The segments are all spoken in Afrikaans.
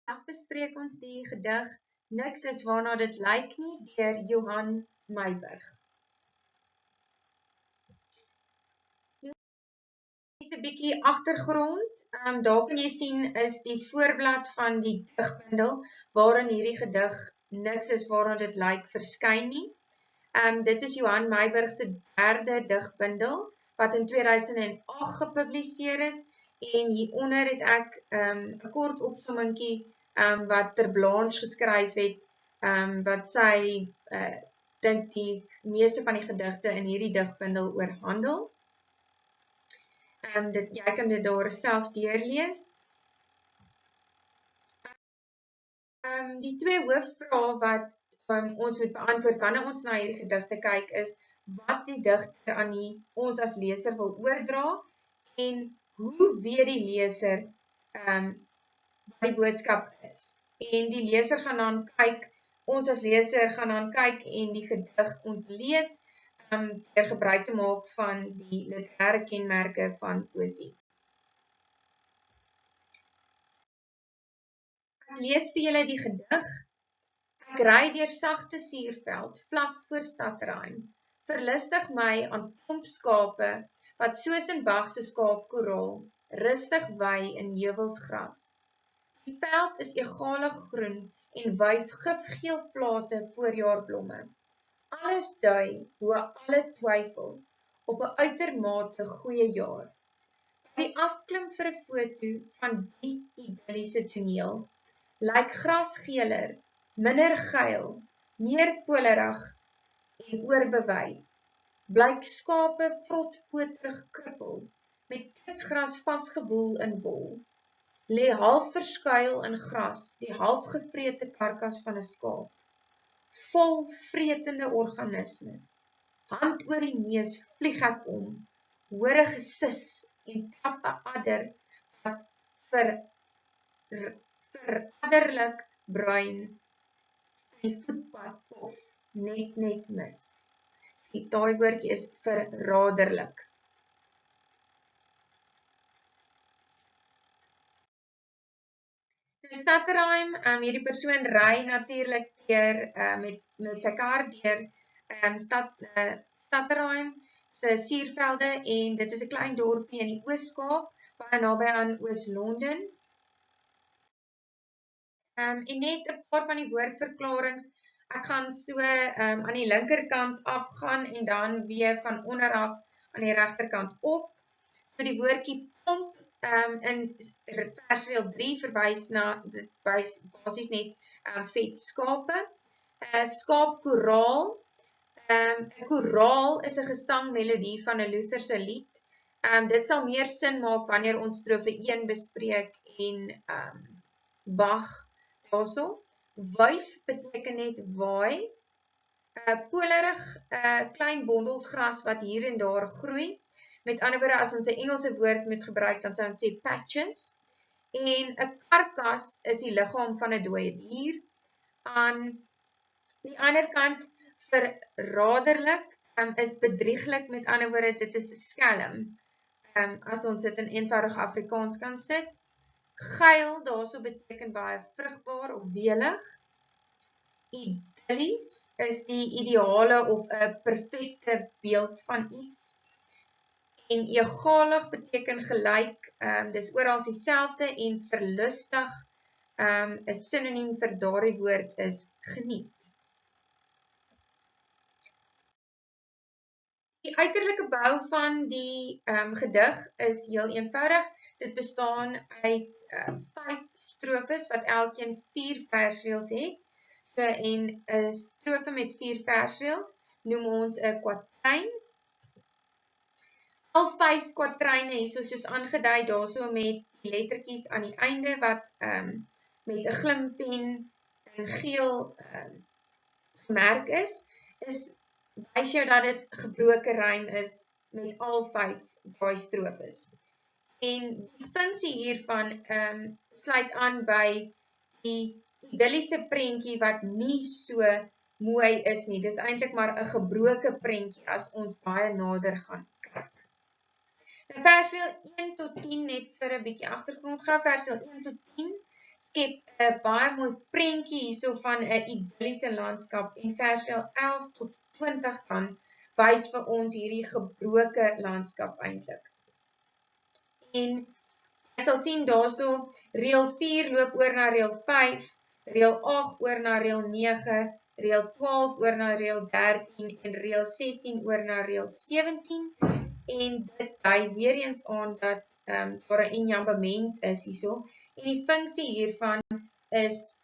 Vandag bespreek ons die gedig Niks is waarna dit lyk nie deur Johan Meiburg. Net 'n bietjie agtergrond. Daar kan jy sien is die voorblad van die digbundel waarin hierdie gedig Niks is waarna dit lyk verskyn nie. Dit is Johan Meiburg se derde digbundel wat in 2008 gepubliseer is en hieronder het ek 'n kort opsommingkie wat ter Blanche geskryf het, wat sy dink die meeste van die gedigte in hierdie digbundel oorhandel. Jy kan dit daar self deurlees. Die twee hoofvrae wat ons moet beantwoord wanneer ons na hierdie gedigte kyk is, wat die digter aan ons as leser wil oordra en hoe weet die leser wat die boodskap is. En die leser gaan dan kyk, ons as leser gaan dan kyk en die gedig ontleed deur gebruik te maak van die literêre kenmerke van poesie. Ek lees vir julle die gedig. Ek ry deur sagte suurveld, vlak voor Stadruim, verlustig my aan pompskape, wat soos in Bach se skaapkoraal, rustig wy in heuwelsgras. Die veld is egalig groen en wyf gifgeel plate voorjaarblomme. Alles dui hoe alle twyfel op 'n uitermate goeie jaar. By die afklim vir 'n foto van die idilliese toneel, lyk gras geeler, minder geil, meer polerig en oorbewei. Blyk skape vrotpoterig krippel, met kitsgras vasgewoel in wol. Lê half verskuil in gras, die halfgevrete karkas van 'n skaap. Vol vretende organismes. Hand oor die neus vlieg ek om, hoor 'n gesis en trap 'n adder wat veradderlik bruin die voetpad of net mis. Die daai woordjie is verraderlik. Stadruim, hierdie persoon ry natuurlik deur met sy kar deur Stadruim se suurvelde en dit is 'n klein dorpie in die Oos-Kaap, baie naby aan Oos-London. En net 'n paar van die woordverklarings. Ek gaan so aan die linkerkant afgaan en dan weer van onderaf aan die regterkant op. So die woordjie pomp in versdeel 3 verwys na, dit wys basies net vet skape. Skaapkoraal. 'n Koraal is 'n gesangmelodie van 'n Lutherse lied. Dit sal meer sin maak wanneer ons strofe 1 bespreek en Bach daarso. Wyf beteken net waai. Polerig, klein bondels gras wat hier en daar groei. Met ander woorde, as ons 'n Engelse woord moet gebruik, dan sou ons sê patches. En 'n karkas is die liggaam van 'n dooie dier. Aan die ander kant, verraderlik is bedrieglik, met ander woorde, dit is 'n skelm. As ons dit in eenvoudig Afrikaans kan sit. Geil, daarso beteken baie vrugbaar of welig. Idillies is die ideale of 'n perfekte beeld van iets. En egalig beteken gelyk, dit is oral dieselfde en verlustig, 'n sinoniem vir daardie woord is geniet. Die uiterlike bou van die gedig is heel eenvoudig. Dit bestaan uit 5 strofes wat elkeen 4 versreëls het. So, en 'n strofe met 4 versreëls noem ons 'n kwatryn. Al 5 kwatryne hierso soos aangedui daarso met die lettertjies aan die einde wat met 'n glimpen in geel gemerk is wys jou dat dit gebroke rym is met al 5 daai strofes. En die funksie hiervan sluit aan by die idilliese prentjie wat nie so mooi is nie. Dis eintlik maar 'n gebroke prentjie as ons baie nader gaan kyk. Nou versdeel 1 tot 10 net vir 'n bietjie agtergrond gou. Versdeel 1 tot 10 skep 'n baie mooi prentjie hierso van 'n idilliese landskap en versdeel 11 tot 20 dan wys vir ons hierdie gebroke landskap eintlik. En jy sal sien daarso reël 4 loop oor na reël 5, reël 8 oor na reël 9, reël 12 oor na reël 13 en reël 16 oor na reël 17 en dit dui weer eens aan dat daar 'n enjambement is hierso en die funksie hiervan is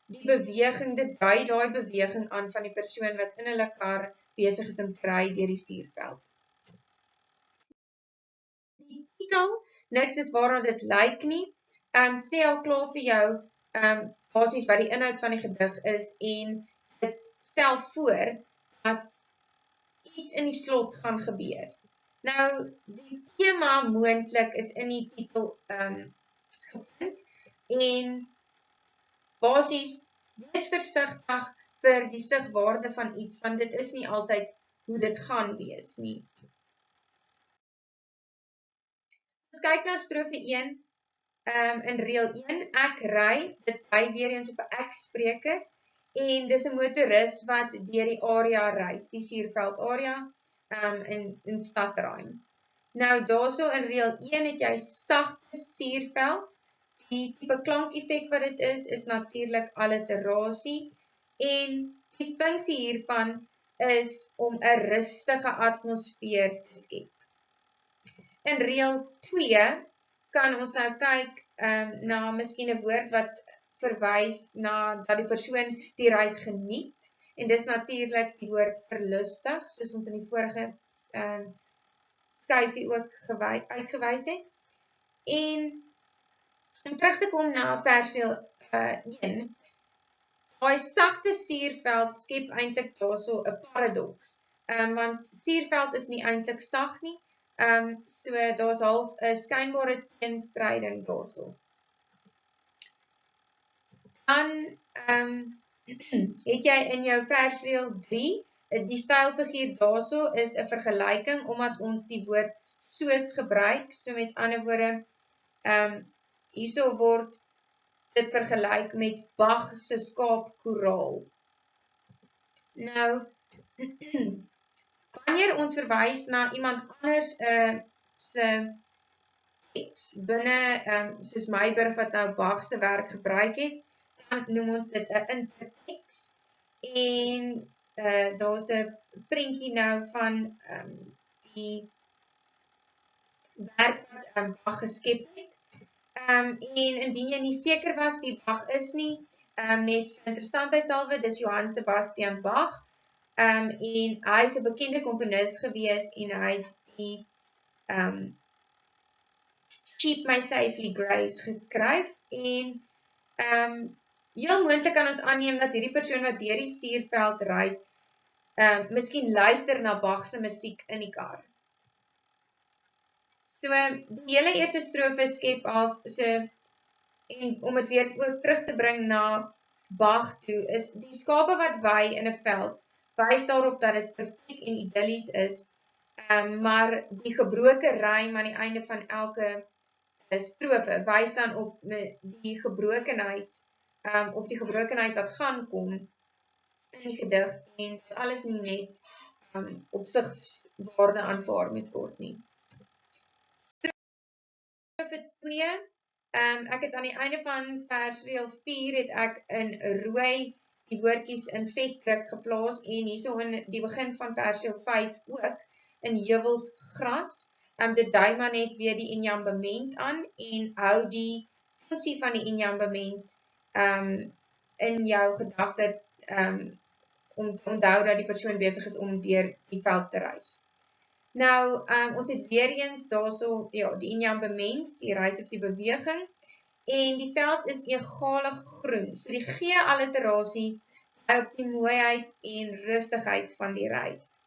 die beweging, dit dui daai beweging aan van die persoon wat in hulle kar besig is om te ry deur die suurveld. Die titel, niks is waarna dit lyk nie, sê al klaar vir jou basies wat die inhoud van die gedig is en dit stel voor dat iets in die slot gaan gebeur. Nou, die tema moontlik is in die titel gevind en basies wees versigtig vir die sigwaarde van iets, want dit is nie altyd hoe dit gaan wees nie. Ons kyk na strofe 1, in reël 1, ek ry, dit ry weer eens op 'n ek-spreker, en dis 'n motoris wat deur die area reis, die Suurveld area, in Stadruim. Nou, daarso in reël 1 het jy sagte suurveld, die tipe klankeffek wat dit is natuurlik alliterasie, en die funksie hiervan is om 'n rustige atmosfeer te skep. In reël 2 kan ons nou kyk na miskien 'n woord wat verwys na dat die persoon die reis geniet, en dis natuurlik die woord verlustig, soos ons in die vorige skyfie ook uitgewys het. En om terug te kom na versdeel 1, daai sagte suurveld skep eintlik daarso 'n paradoks, want suurveld is nie eintlik sag nie, so daar's half 'n skynbare teenstryding daarso. Dan het jy in jou versdeel 3, die stylfiguur daarso is 'n vergelyking omdat ons die woord soos gebruik, so met ander woorde, hierso word dit vergelyk met Bach se skaapkoraal. Nou, wanneer ons verwys na iemand anders se binne, soos Meiburg wat nou Bach se werk gebruik het, dan noem ons dit 'n intertekst, en daar's 'n prentjie nou van die werk wat Bach geskep het. En indien jy nie seker was wie Bach is nie, net interessantheid halwe, dis Johann Sebastian Bach, en hy is 'n bekende komponis gewees en hy het die Cheap May Safely Grace geskryf en heel moontlik kan ons aanneem dat hierdie persoon wat deur die suurveld reis, miskien luister na Bach se musiek in die kar. So, die hele eerste strofe skep af, en om dit weer ook terug te bring na Bach toe, is die skape wat wei in 'n veld, wys daarop dat dit perfek en idillies is, maar die gebroke rym aan die einde van elke strofe, wys dan op die gebrokenheid, of die gebrokenheid wat gaan kom in die gedig, en dat alles nie net opsigwaarde aanvaar moet word nie. Strofe 2, ek het aan die einde van versdeel 4 het ek in rooi die woordjies in vetdruk geplaas, en hierso in die begin van versdeel 5 ook in heuwels gras. Dit dui maar net weer die enjambement aan en hou die funksie van die enjambement in jou gedagte, om te onthou dat die persoon besig is om deur die veld te reis. Nou, ons het weer eens daarso, ja, die enjambement, die reis of die beweging, en die veld is egalig groen. So die G-alliterasie op die mooiheid en rustigheid van die reis.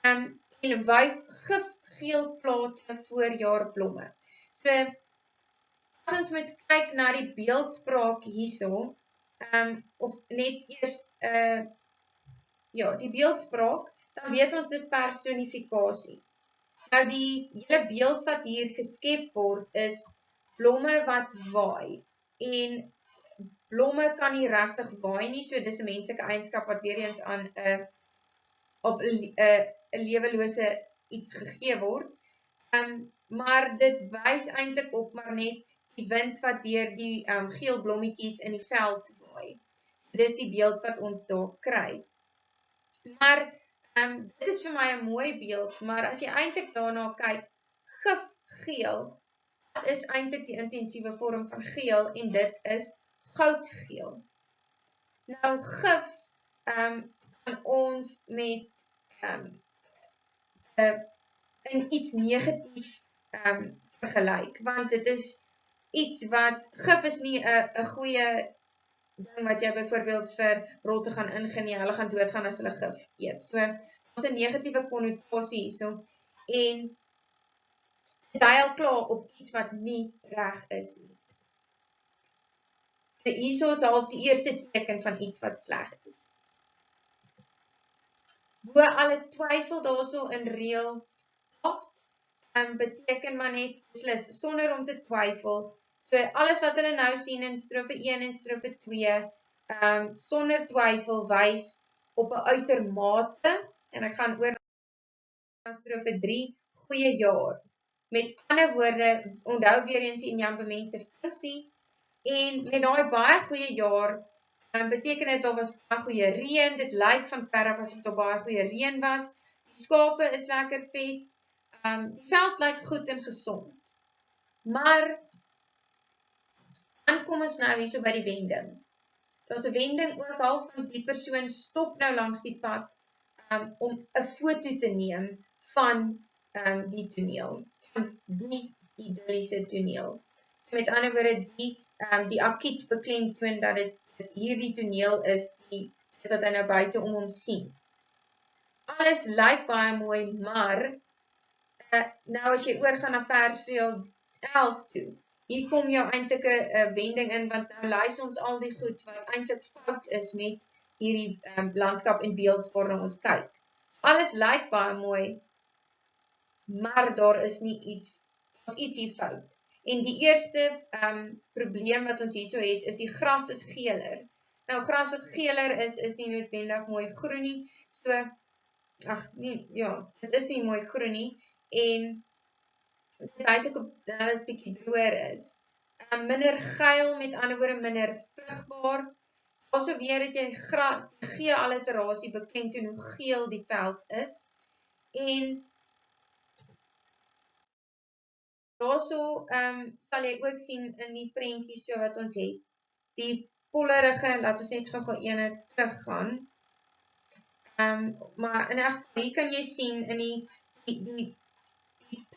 En wyf gifgeel plate voorjaarblomme. So, as ons moet kyk na die beeldspraak hierso, of net eers, ja, die beeldspraak, dan weet ons dis personifikasie. Nou die hele beeld wat hier geskep word is blomme wat waai. En blomme kan nie regtig waai nie, so dis 'n menslike eienskap wat weer eens aan 'n lewelose iets gegee word. Maar dit wys eintlik op maar net die wind wat deur die geel blommetjies in die veld waai. Dis die beeld wat ons daar kry. Maar dit is vir my 'n mooi beeld, maar as jy eintlik daarna kyk, gifgeel, wat is eintlik die intensiewe vorm van geel en dit is goudgeel. Nou gif kan ons met in iets negatief vergelyk, want dit is iets wat, gif is nie 'n goeie ding wat jy byvoorbeeld vir rotte gaan ingee nie, hulle gaan doodgaan as hulle gif eet. So, daar's 'n negatiewe konnotasie hierso en dit dui al klaar op iets wat nie reg is nie. So hierso is half die eerste teken van iets wat sleg is. Bo alle twyfel daarso in reël 8 beteken maar net beslis sonder om te twyfel. So alles wat hulle nou sien in strofe 1 en strofe 2, sonder twyfel wys op 'n uitermate, en ek gaan oor na strofe 3, goeie jaar. Met ander woorde, onthou weer eens die enjambement se funksie, en met daai baie goeie jaar, beteken dit daar was baie goeie reën, dit lyk van ver af asof daar baie goeie reën was, die skape is lekker vet, die veld lyk goed en gesond. Maar dan kom ons nou hierso by die wending. Daar's 'n wending ook half van die persoon stop nou langs die pad om 'n foto te neem van die toneel, van die idilliese toneel. So met ander woorde, die akiet beklemtoon dat dit hierdie toneel is, wat hy nou buite om hom sien. Alles lyk baie mooi, maar nou as jy oorgaan na versdeel 11 toe, hier kom jou eintlik 'n wending in, want nou lys ons al die goed wat eintlik fout is met hierdie landskap en beeld waarna ons kyk. Alles lyk baie mooi, maar daar is iets hier fout. En die eerste probleem wat ons hierso het, is die gras is geeler. Nou gras wat geeler is nie noodwendig mooi groen nie. So, dit is nie mooi groen nie. En dit wys ook op dat dit bietjie droër is. Minder geil, met ander woorde minder vrugbaar. Also weer het jy gee alliterasie beklemtoon hoe geel die veld is. En daarso sal jy ook sien in die prentjies so wat ons het. Die pollerige, laat ons net gou ene teruggaan. Maar in elk geval, hier kan jy sien in die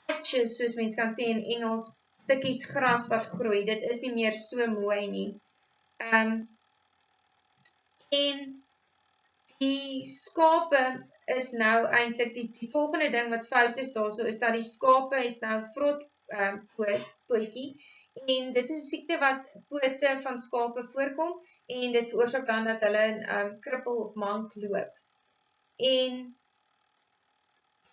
patches, soos mens kan sê in Engels, stukkies gras wat groei. Dit is nie meer so mooi nie. En die skape is nou eintlik die volgende ding wat fout is daarso, is dat die skape het nou vrot pootjie, en dit is 'n siekte wat pote van skape voorkom, en dit veroorsaak dan dat hulle krippel of mank loop. En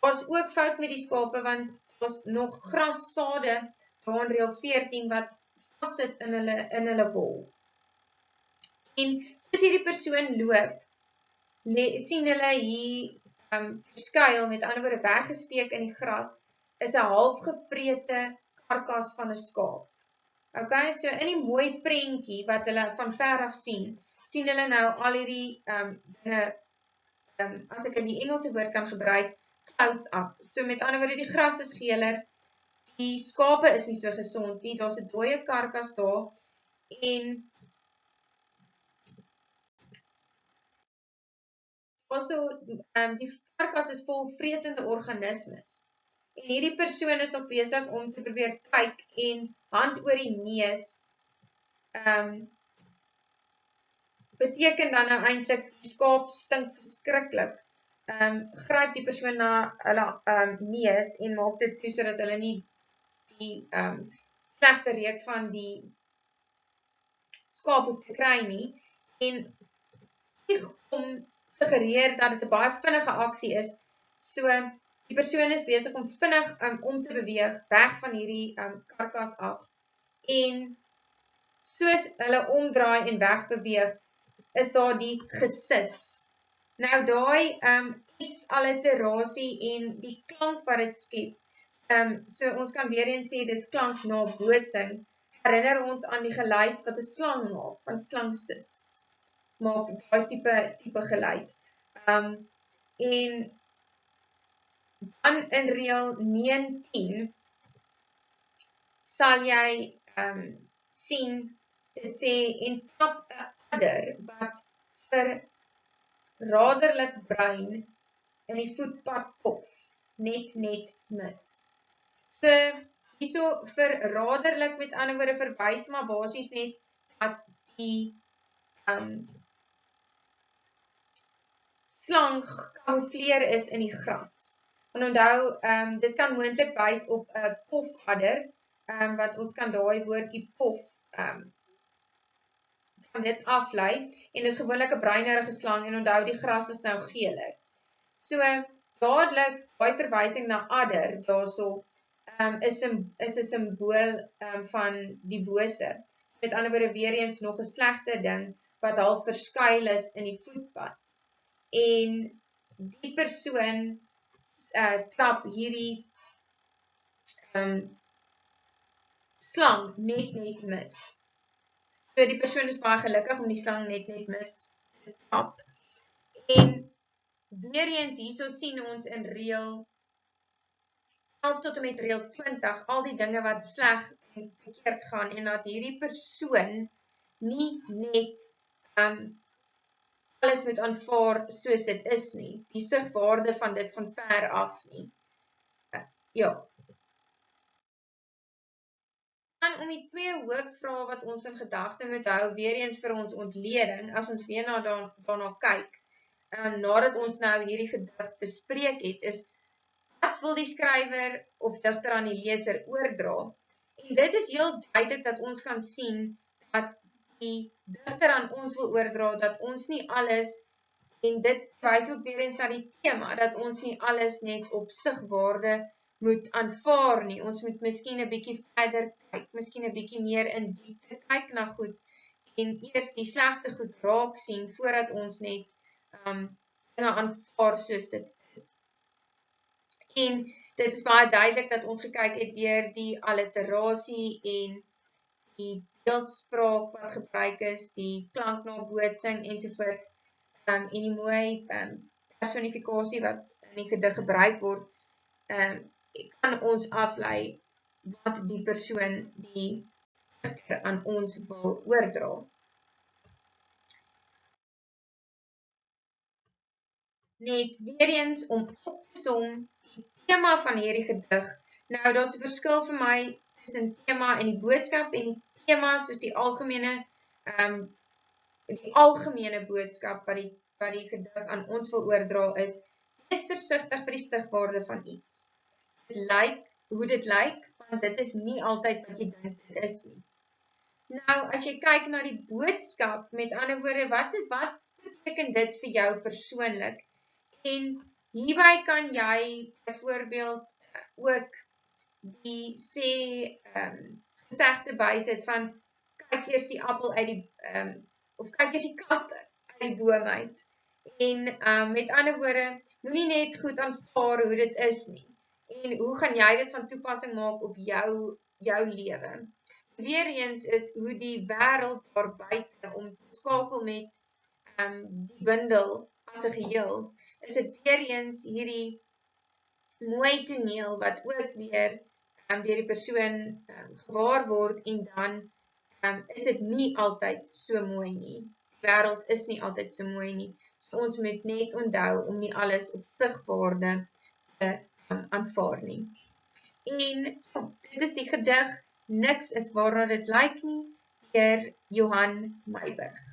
daar's ook fout met die skape, want daar's nog grassade daar in reël 14 wat vassit in hulle wol. En soos hierdie persoon loop, sien hulle hier verskuil, met ander woorde weggesteek in die gras, is 'n halfgevrete karkas van 'n skaap. Okay, so in die mooi prentjie wat hulle van ver af sien hulle nou al hierdie dinge, as ek in die Engelse woord kan gebruik, close up. So met ander woorde, die gras is geeler, die skape is nie so gesond nie, daar's 'n dooie karkas daar, en also, die karkas is vol vretende organismes. En hierdie persoon is nog besig om te probeer kyk en hand oor die neus beteken dan nou eintlik die skaap stink verskriklik. Gryp die persoon na hulle neus en maak dit toe sodat hulle nie die slegte reuk van die skaap hoef te kry nie. En om suggereer dat dit 'n baie vinnige aksie is. So die persoon is besig om vinnig om te beweeg weg van hierdie karkas af. En soos hulle omdraai en wegbeweeg, is daar die gesis. Nou daai S-alliterasie en die klank wat dit skep, so ons kan weer eens sê, dis klank na bootsing, herinner ons aan die geluid wat 'n slang maak, want slang sis, maak daai tipe geluid. En dan in reël 19 sal jy sien, dit sê, en trap 'n adder wat vir raderlik brein in die voetpad pof, net mis. So, hierso vir raderlik, met ander woorde, verwys maar basies net dat die slang gekamoufleer is in die gras. En onthou, dit kan moontlik wys op 'n pofadder, wat ons kan daai woordjie pof van dit aflei, en dis gewoonlik 'n bruinerige slang, en onthou die gras is nou geeler. So, dadelik, daai verwysing na adder, daarso, is 'n simbool van die bose. Met ander woorde, weer eens nog 'n slegte ding, wat half verskuil is in die voetpad. En die persoon trap hierdie slang net mis. So die persoon is baie gelukkig om die slang net mis te trap. En weer eens hierso sien ons in reël 11 tot en met reël 20 al die dinge wat sleg en verkeerd gaan, en dat hierdie persoon nie net alles moet aanvaar soos dit is nie, die sigwaarde van dit van ver af nie. Ja. Dan om die twee hoofvrae wat ons in gedagte moet hou, weer eens vir ons ontleding, as ons weer daarna kyk, nadat ons nou hierdie gedig bespreek het, is, wat wil die skrywer of digter aan die leser oordra? En dit is heel duidelik dat ons kan sien, dat die digter aan ons wil oordra, dat ons nie alles, en dit wys ook weer eens na die tema, dat ons nie alles net op sigwaarde moet aanvaar nie. Ons moet miskien 'n bietjie verder kyk, miskien 'n bietjie meer in diepte kyk na goed, en eers die slegte goed raak sien, voordat ons net dinge aanvaar soos dit is. En dit is baie duidelik dat ons gekyk het deur die alliterasie en die beeldspraak wat gebruik is, die klanknabootsing ensovoorts, en die mooi personifikasie wat in die gedig gebruik word, kan ons aflei wat die persoon, die digter aan ons wil oordra. Net weer eens om op te som die tema van hierdie gedig. Nou, daar is 'n verskil vir my tussen tema en die boodskap, en die tema soos die algemene boodskap wat die gedig aan ons wil oordra is, wees versigtig vir die sigwaarde van iets. Dit lyk hoe dit lyk, want dit is nie altyd wat jy dink dit is nie. Nou, as jy kyk na die boodskap, met ander woorde, wat beteken dit vir jou persoonlik? En hierby kan jy byvoorbeeld ook die gesegde bysit van, kyk eers die appel uit die, of kyk eers die kat uit die boom uit. En met ander woorde, moenie net goed aanvaar hoe dit is nie. En hoe gaan jy dit van toepassing maak op jou lewe? Weer eens is hoe die wêreld daar buite, om te skakel met die bundel as 'n geheel, is dit weer eens hierdie mooi toneel wat ook weer deur die persoon gewaar word, en dan is dit nie altyd so mooi nie. Die wêreld is nie altyd so mooi nie. So ons moet net onthou om nie alles op sigwaarde te aanvaar nie. En dit is die gedig Niks is waarna dit lyk nie, deur Johan Meiburg.